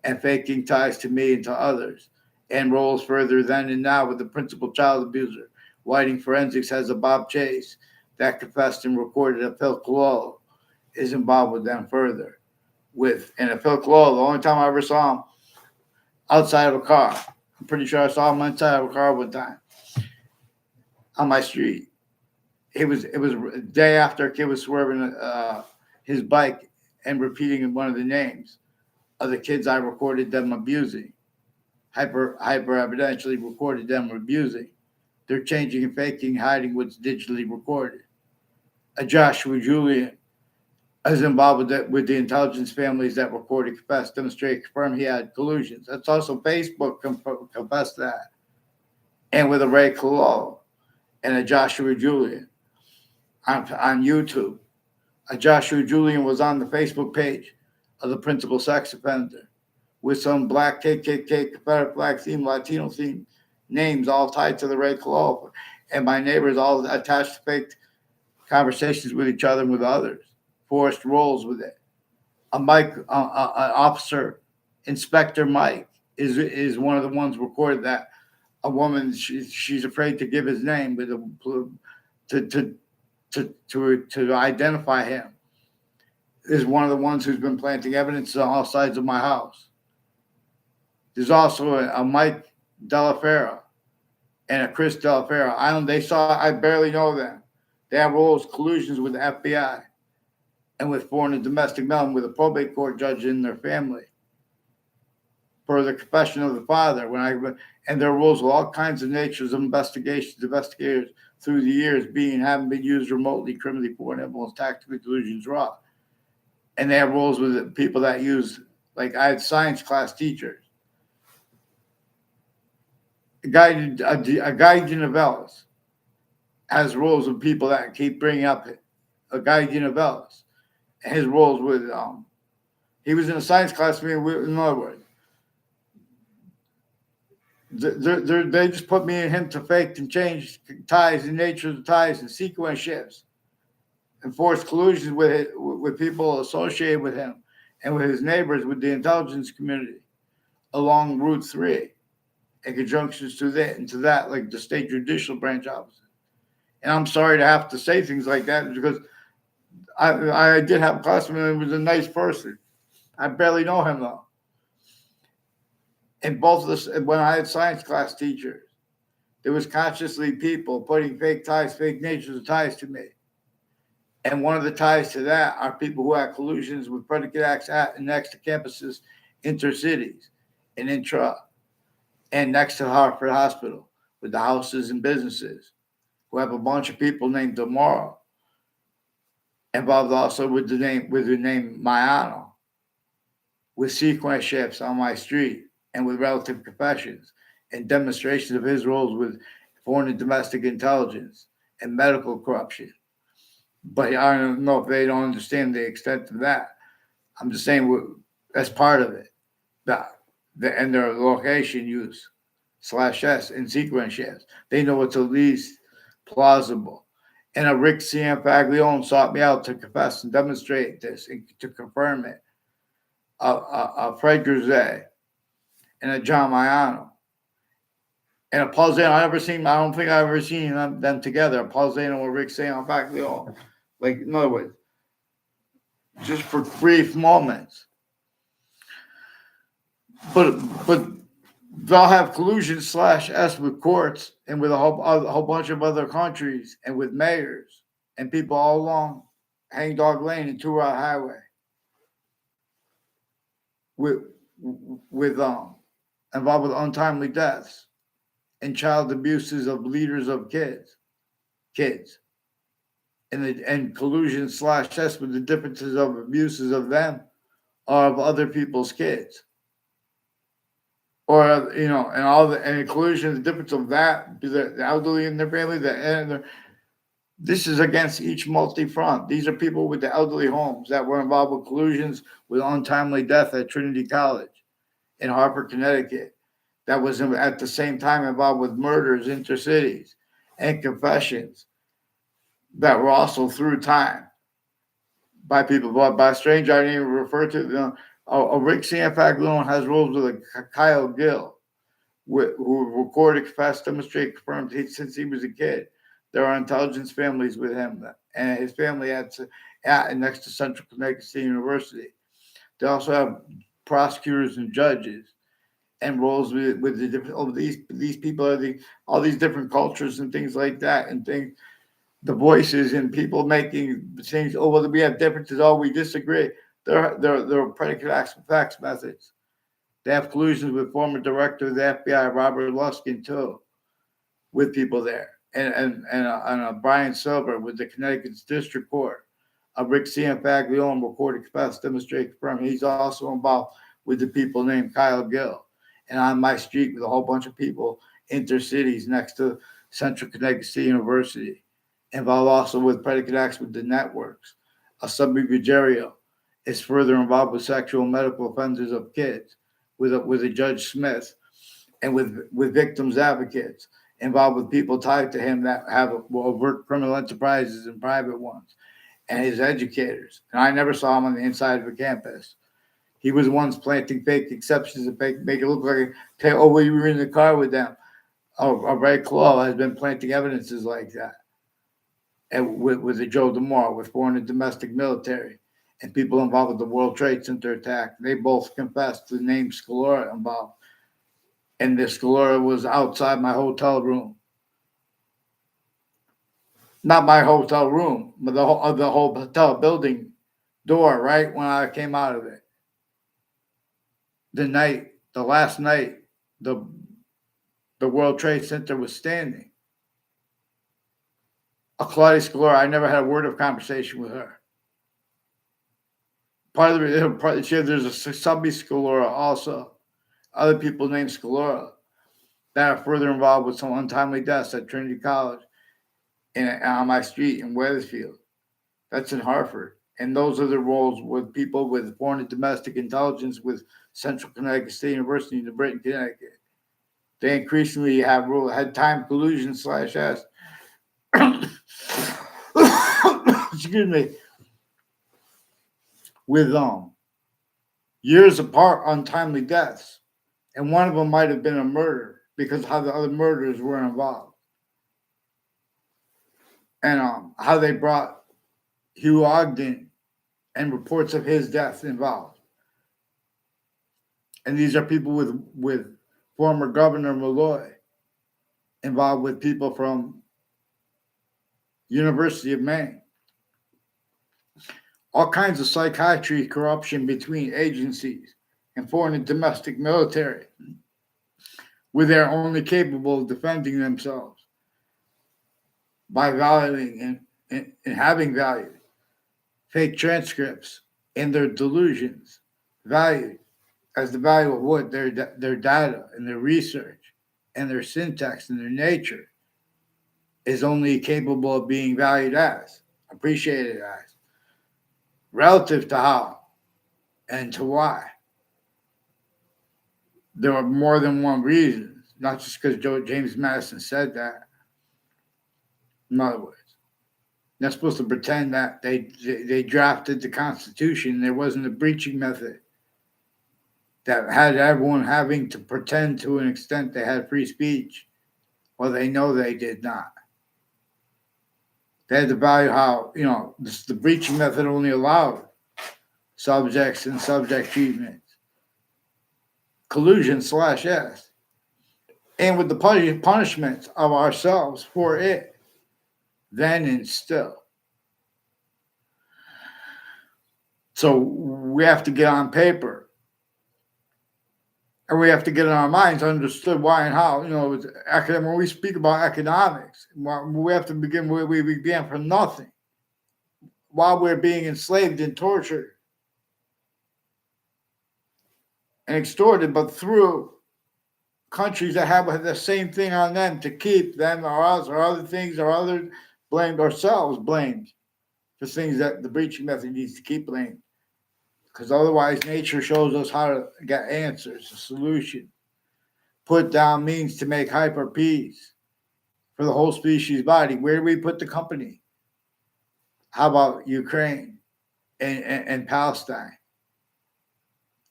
and faking ties to me and to others, and rolls further then and now with the principal child abuser. Whiting Forensics has a Bob Chase that confessed and recorded that Phil Cololo is involved with them further. And Phil Cololo, the only time I ever saw him outside of a car, I'm pretty sure I saw him inside of a car one time on my street. It was a day after a kid was swerving his bike and repeating one of the names of the kids I recorded them abusing. Hyper evidentially recorded them abusing. They're changing and faking, hiding what's digitally recorded. A Joshua Julian is involved with the intelligence families that recorded, confessed, demonstrated, confirmed he had collusions. That's also Facebook confessed that. And with a Ray Cololo and a Joshua Julian on YouTube. A Joshua Julian was on the Facebook page of the principal sex offender with some black KKK, Confederate flag theme, Latino theme names all tied to the Ray Cololo. And my neighbors all attached to fake conversations with each other and with others. Forced roles with it. Officer, Inspector Mike is one of the ones recorded that a woman, she's afraid to give his name, but to identify him, is one of the ones who's been planting evidence on all sides of my house. There's also a Mike Delafera and a Chris Delafera. I barely know them. They have roles, collusions with the FBI and with foreign and domestic men, with a probate court judge in their family. For the confession of the father, and their roles with all kinds of natures of investigators through the years haven't been used remotely, criminally, foreign influence, tactically, delusions, raw. And they have roles with the people that use, like I had science class teachers. A guy Genovelis has roles with people that keep bringing up a guy Genovelis. His roles with he was in a science class with me. In other words, they just put me and him to fake and change ties and nature of the ties and sequence shifts and forced collusions with people associated with him and with his neighbors, with the intelligence community along Route 3 in conjunctions to that, like the state judicial branch office. And I'm sorry to have to say things like that because I did have a classmate who was a nice person. I barely know him though. And both of us, when I had science class teachers, there was consciously people putting fake ties, fake natures of ties to me. And one of the ties to that are people who had collusions with predicate acts at and next to campuses, intercities, and intra, and next to Hartford Hospital, with the houses and businesses, who have a bunch of people named Demora, involved also with the name Mayano, with sequence shifts on my street, and with relative confessions and demonstrations of his roles with foreign and domestic intelligence and medical corruption. But I don't know if they don't understand the extent of that. I'm just saying that's part of it. And their location use /s and sequence shifts. They know what's the least plausible. And a Rick Cianfaglione sought me out to confess and demonstrate this and to confirm it. A Fred Grise and a John Maiano. And a Paul Zano, I don't think I've ever seen them together. A Paul Zano or Rick Zano, back they all, like, in other words, just for brief moments. But they'll have collusion /S with courts and with a whole bunch of other countries and with mayors and people all along Hangdog Lane and Two Route Highway with involved with untimely deaths and child abuses of leaders of kids, and collusion /S with the differences of abuses of them or of other people's kids. Or and collusion, the difference of that, the elderly in their family, this is against each multi-front. These are people with the elderly homes that were involved with collusions with untimely death at Trinity College in Hartford, Connecticut. That was at the same time involved with murders intercities and confessions that were also through time by people, by a stranger I didn't even refer to. Rick Sanfagloon has roles with Kyle Gill, who recorded, confessed, demonstrated, confirmed since he was a kid. There are intelligence families with him and his family at next to Central Connecticut State University. They also have prosecutors and judges and roles with the different. These people are all these different cultures and things like that, and things. The voices and people making things. Oh, well, we have differences. Oh, we disagree. They're predicate facts methods. They have collusions with former director of the FBI, Robert Luskin, too, with people there. And Brian Silver with the Connecticut's District Court. Rick Sanfagloon recorded, confessed, demonstrated, confirmed. He's also involved with the people named Kyle Gill. And on my street with a whole bunch of people, intercities next to Central Connecticut State University. Involved also with predicate acts with the networks. Subby Vigerio is further involved with sexual and medical offenders of kids with a Judge Smith and with victims advocates involved with people tied to him that have overt criminal enterprises and private ones, and his educators. And I never saw him on the inside of a campus. He was the ones planting fake exceptions and make it look like, we were in the car with them. Ray Claw has been planting evidences like that. And with the Joe DeMar, with foreign and domestic military, and people involved with the World Trade Center attack. They both confessed to the name Scalora involved. And the Scalora was outside my hotel room. Not my hotel room, but the whole hotel building door, right when I came out of it. The last night, the World Trade Center was standing. Claudia Scalora, I never had a word of conversation with her. Part of there's a Subby Scalora also. Other people named Scalora that are further involved with some untimely deaths at Trinity College on my street in Wethersfield. That's in Hartford. And those are the roles with people with foreign and domestic intelligence with Central Connecticut State University in New Britain, Connecticut. They increasingly had time collusion /S. Excuse me. With years apart untimely deaths. And one of them might have been a murder because how the other murderers were involved. And how they brought Hugh Ogden and reports of his death involved. And these are people with former Governor Malloy involved with people from University of Maine. All kinds of psychiatry corruption between agencies and foreign and domestic military, where they're only capable of defending themselves by valuing and having valued fake transcripts and their delusions, valued as the value of what their data and their research and their syntax and their nature is only capable of being valued as, appreciated as, relative to how and to why. There are more than one reason, not just because James Madison said that. In other words, they're supposed to pretend that they drafted the Constitution. There wasn't a breaching method that had everyone having to pretend to an extent they had free speech Well, they know they did not. They had to value how, the breaching method only allowed subjects and subject treatment, collusion/S, and with the punishment of ourselves for it, then and still. So we have to get on paper, and we have to get in our minds understood why and how. When we speak about economics, we have to begin where we began from nothing, while we're being enslaved and tortured and extorted, but through countries that have the same thing on them to keep them or us or other things or other blamed ourselves blamed for things that the breaching method needs to keep blamed. Because otherwise nature shows us how to get answers, a solution. Put down means to make hyper peace for the whole species body. Where do we put the company? How about Ukraine and Palestine?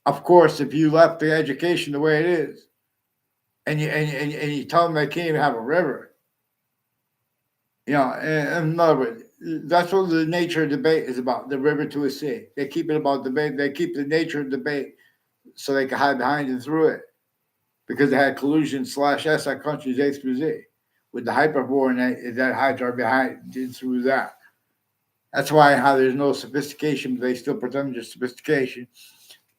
Of course, if you left the education the way it is, and you tell them they can't even have a river, in other words, that's what the nature of debate is about. The river to a sea. They keep it about debate. They keep the nature of debate so they can hide behind and through it, because they had collusion/S at countries A through Z with the hyperbore and that Hydra behind did through that. That's why how there's no sophistication, but they still pretend there's sophistication.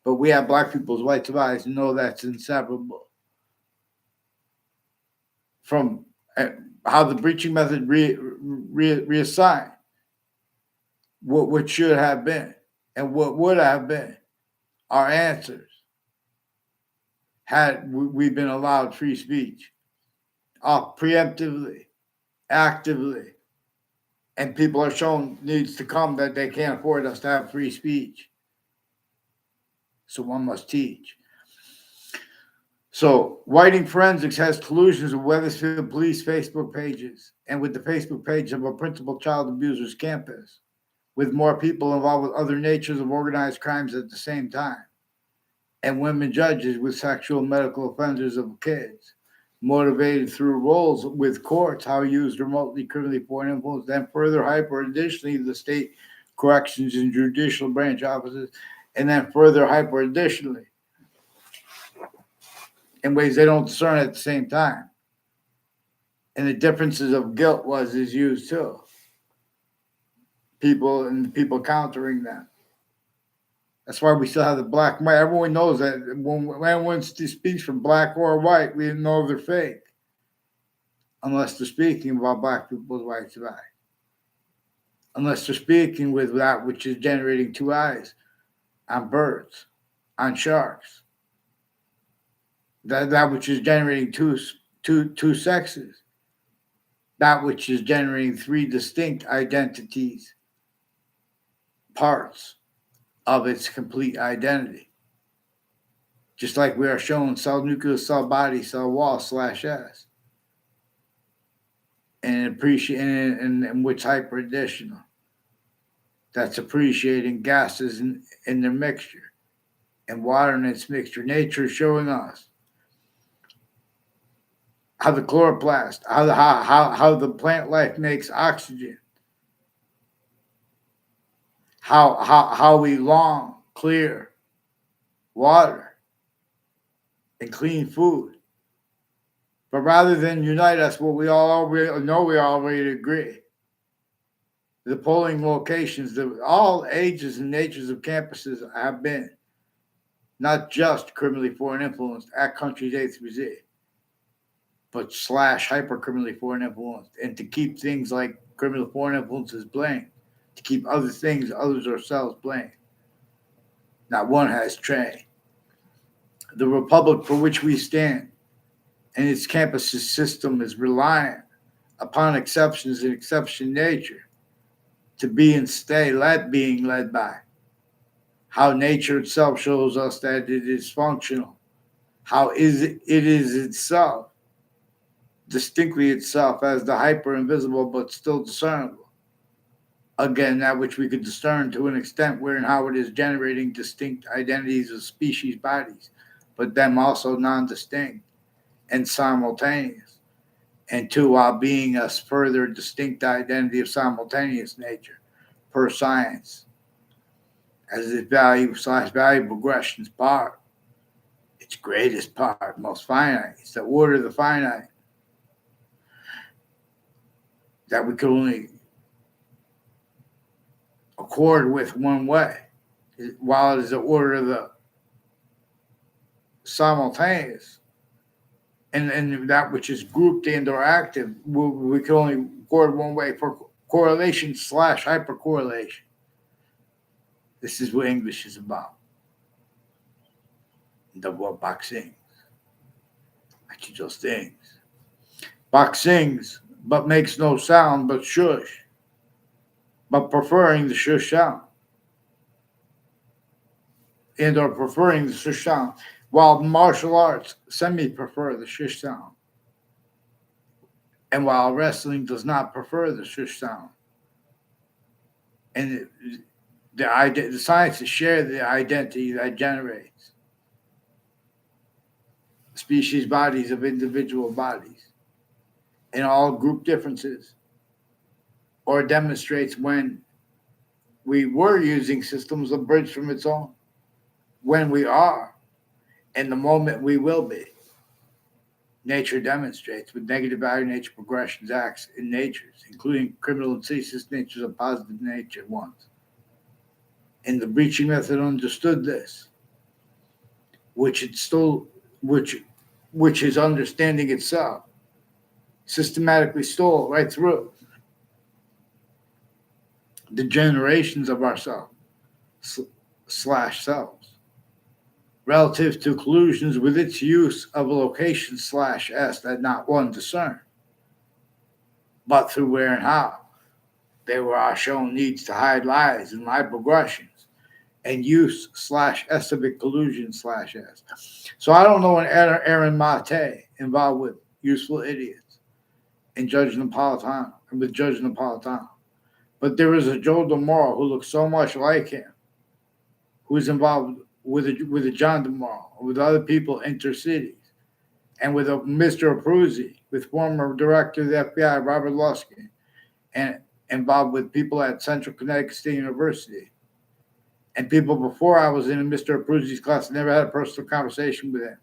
But we have black people's rights of eyes and know that's inseparable from how the breaching method reassigned what should have been and what would have been our answers had we been allowed free speech, preemptively, actively, and people are shown needs to come that they can't afford us to have free speech. So one must teach. So Whiting Forensics has collusions with Wethersfield Police Facebook pages and with the Facebook page of a principal child abuser's campus, with more people involved with other natures of organized crimes at the same time, and women judges with sexual medical offenders of kids, motivated through roles with courts, how used remotely criminally for influence, then further hyper additionally the state corrections and judicial branch offices, and then further hyper additionally in ways they don't discern at the same time. And the differences of guilt is used too. People countering them. That's why we still have the black and white. Everyone knows that when everyone speaks from black or white, we know they're fake. Unless they're speaking about black people's rights of eye. Unless they're speaking with that which is generating two eyes on birds, on sharks. That which is generating two sexes. That which is generating three distinct identities, parts of its complete identity. Just like we are shown cell nucleus, cell body, cell wall/S. And and which hyper additional. That's appreciating gases in their mixture and water in its mixture. Nature is showing us how the chloroplast, how the plant life makes oxygen, how we long clear water and clean food. But rather than unite us, what we all already know, we already agree. The polling locations, all ages and natures of campuses have been not just criminally foreign influenced at countries A through Z, but / hyper criminally foreign influenced, and to keep things like criminal foreign influences blamed, to keep other things, others ourselves blamed. Not one has trained. The republic for which we stand and its campus system is reliant upon exceptions and exception nature to be and stay being led by. How nature itself shows us that it is functional. How it is itself, distinctly itself as the hyper invisible but still discernible. Again, that which we could discern to an extent wherein how it is generating distinct identities of species bodies, but them also non-distinct and simultaneous and two, while being a further distinct identity of simultaneous nature, per science, as its value progressions part, its greatest part, most finite. It's the order of the finite that we could only accord with one way, while it is the order of the simultaneous, and that which is grouped and or active, we can only accord one way for correlation / hypercorrelation. This is what English is about. The word boxing. Actually just things. Boxings, but makes no sound but shush. But preferring the shush sound. And or preferring the shush sound. While martial arts semi-prefer the shush sound. And while wrestling does not prefer the shush sound. And the sciences share the identity that generates species bodies of individual bodies and all group differences, or demonstrates when we were using systems abridged from its own, when we are, and the moment we will be. Nature demonstrates with negative value nature progressions acts in natures, including criminal and ceaseless natures of positive nature ones. And the breaching method understood this, which is understanding itself, systematically stole right through the generations of ourselves / selves, relative to collusions with its use of a location / s that not one discern, but through where and how they were our shown needs to hide lies and lie progressions, and use / estimate collusion / s. So I don't know an Aaron Mate involved with useful idiots and Judge Napolitano, and with Judge Napolitano. But there is a Joe DeMoro who looks so much like him, who is involved with a John DeMoro, with other people intercities, and with a Mr. Abruzzi, with former director of the FBI, Robert Luskin, and involved with people at Central Connecticut State University. And people before I was in Mr. Abruzzi's class never had a personal conversation with him.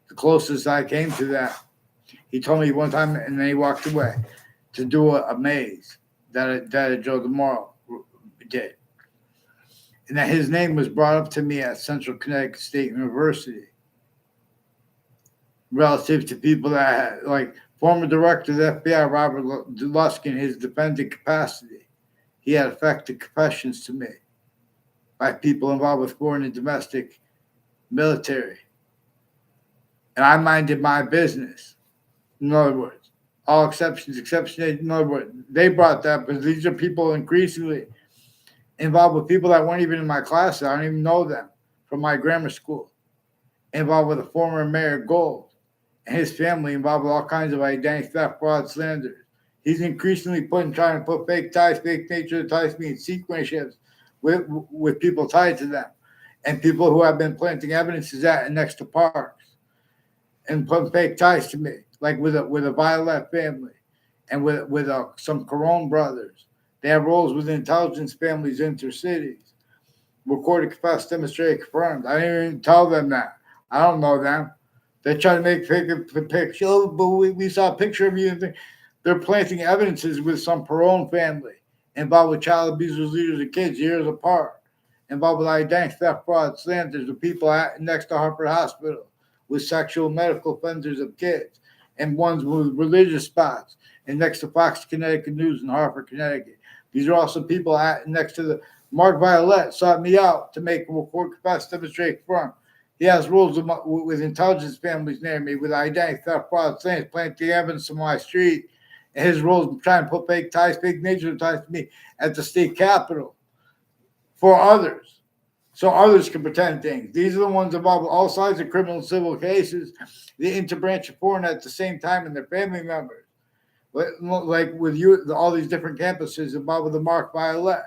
The closest I came to that, he told me one time, and then he walked away, to do a maze that a Joe DeMoro did. And that his name was brought up to me at Central Connecticut State University relative to people that had, like former director of the FBI, Robert Luskin, his defendant capacity. He had effective confessions to me by people involved with foreign and domestic military. And I minded my business. In other words, all exceptions, in other words, they brought that, but these are people increasingly involved with people that weren't even in my class. I don't even know them from my grammar school. Involved with a former Mayor Gold and his family, involved with all kinds of identity theft, fraud, slander. He's increasingly trying to put fake ties, fake nature ties to me, and sequentials with people tied to them, and people who have been planting evidences at and next to parks, and putting fake ties to me, like with a Violet family, and with some Corone brothers. They have roles with intelligence families, intercities. Recorded, confessed, demonstrated, confirmed. I didn't even tell them that. I don't know them. They try to make fake pictures. Oh, but we saw a picture of you. And they're planting evidences with some Perone family involved with child abusers, leaders, and kids years apart. Involved with identity theft, fraud, slanders with people next to Harvard Hospital, with sexual medical offenders of kids, and ones with religious spots, and next to Fox Connecticut News in Hartford, Connecticut. These are also people next to the Mark Violet sought me out to make a record, confess, demonstrate, confirm. He has rules with intelligence families near me, with identity theft, fraud, slanders, planting evidence on my street. And his rules trying to put fake ties, fake nature ties to me at the state capitol for others. So others can pretend things. These are the ones involved with all sides of criminal and civil cases, the interbranch of foreign at the same time, and their family members. Like with you, all these different campuses involved with the Mark Violet,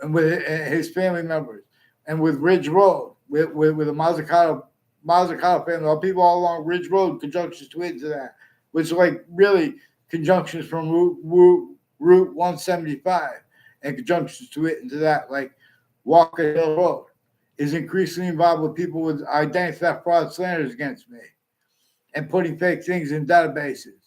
and with his family members, and with Ridge Road, with the Mazzucato family, all people all along Ridge Road, conjunctions to into that, which like really conjunctions from Route 175 and conjunctions to it into that, like Walker Hill Road, is increasingly involved with people with identity theft, fraud, slanders against me, and putting fake things in databases.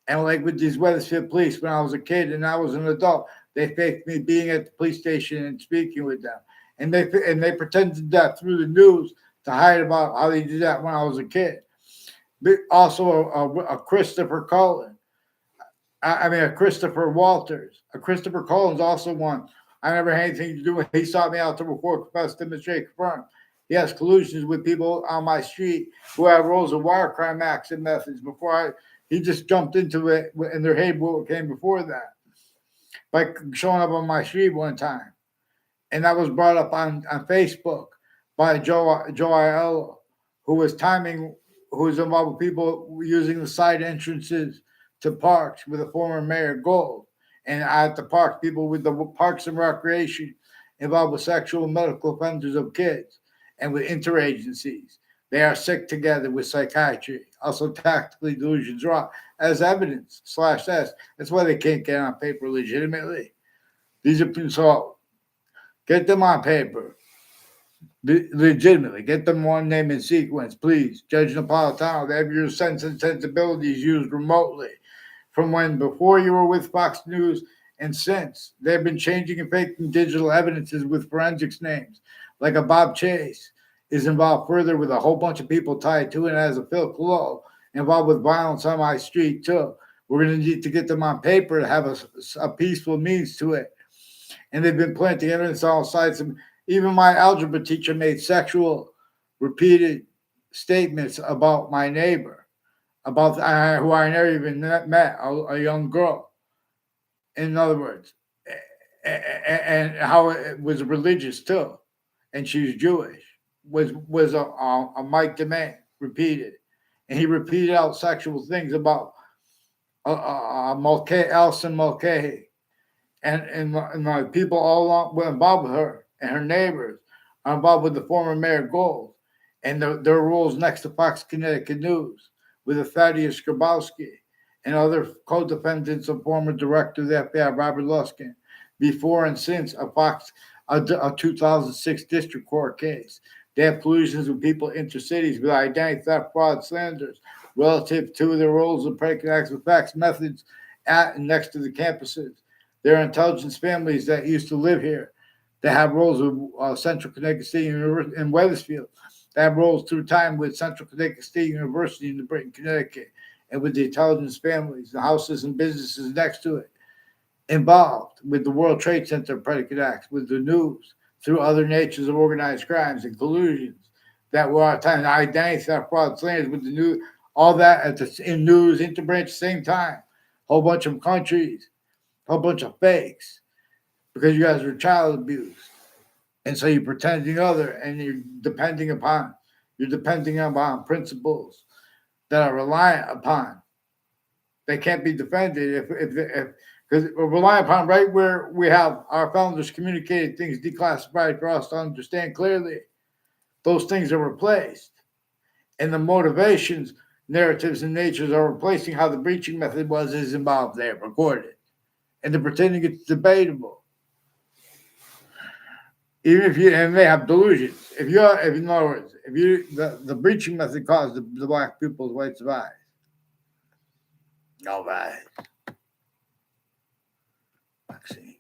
And like with these Wethersfield police, when I was a kid and I was an adult, they faked me being at the police station and speaking with them, and they pretended that through the news to hide about how they did that when I was a kid. But also a Christopher Cullen, a Christopher Walters, a Christopher Cullen's also one. I never had anything to do with. He sought me out to report, confess, demonstrate, confirm. He has collusions with people on my street who have roles of wire crime acts and methods. He just jumped into it, and their head what came before that by showing up on my street one time, and that was brought up on Facebook by Joe Aiello, who was involved with people using the side entrances to parks with the former Mayor Gold. And at the parks, people with the Parks and Recreation involved with sexual and medical offenders of kids and with interagencies. They are sick together with psychiatry, also tactically delusions raw as evidence /s. That's why they can't get on paper legitimately. These are so get them on paper legitimately. Get them one name and sequence, please. Judge Napolitano, they have your sense and sensibilities used remotely from when before you were with Fox News and since. They've been changing and faking digital evidences with forensics names, like a Bob Chase is involved further with a whole bunch of people tied to it as a Phil Colo involved with violence on my street too. We're going to need to get them on paper to have a peaceful means to it. And they've been planting evidence on all sides. Even my algebra teacher made sexual repeated statements about my neighbor, about who I never even met, a young girl. In other words, and how it was religious too, and she's Jewish. Was a Mike DeMay repeated, and he repeated out sexual things about Alison Mulcahy, and the people all along were involved with her, and her neighbors are involved with the former Mayor Gold, and their roles next to Fox Connecticut News with Thaddeus Grabowski and other co-defendants of former director of the FBI, Robert Luskin, before and since a 2006 district court case. They have collusions with people intercities with identity theft, fraud, slanders relative to their roles of predicate acts of facts methods at and next to the campuses. There are intelligence families that used to live here that have roles with Central Connecticut State University in Wethersfield, that have roles through time with Central Connecticut State University in New Britain, Connecticut, and with the intelligence families, the houses and businesses next to it, involved with the World Trade Center predicate acts, with the news, through other natures of organized crimes and collusions that were at times identity theft, fraud, slanders with the news, all that in news, interbranch, same time, whole bunch of countries, whole bunch of fakes, because you guys were child abused, and so you're pretending other, and you're depending upon principles that are reliant upon. They can't be defended if because we're relying upon right where we have our founders communicated things declassified for us to understand clearly. Those things are replaced. And the motivations, narratives, and natures are replacing how the breaching method is involved there, recorded. And they're pretending it's debatable. Even if and they have delusions. In other words, the breaching method caused the black people's white survive. All right. Vaccine.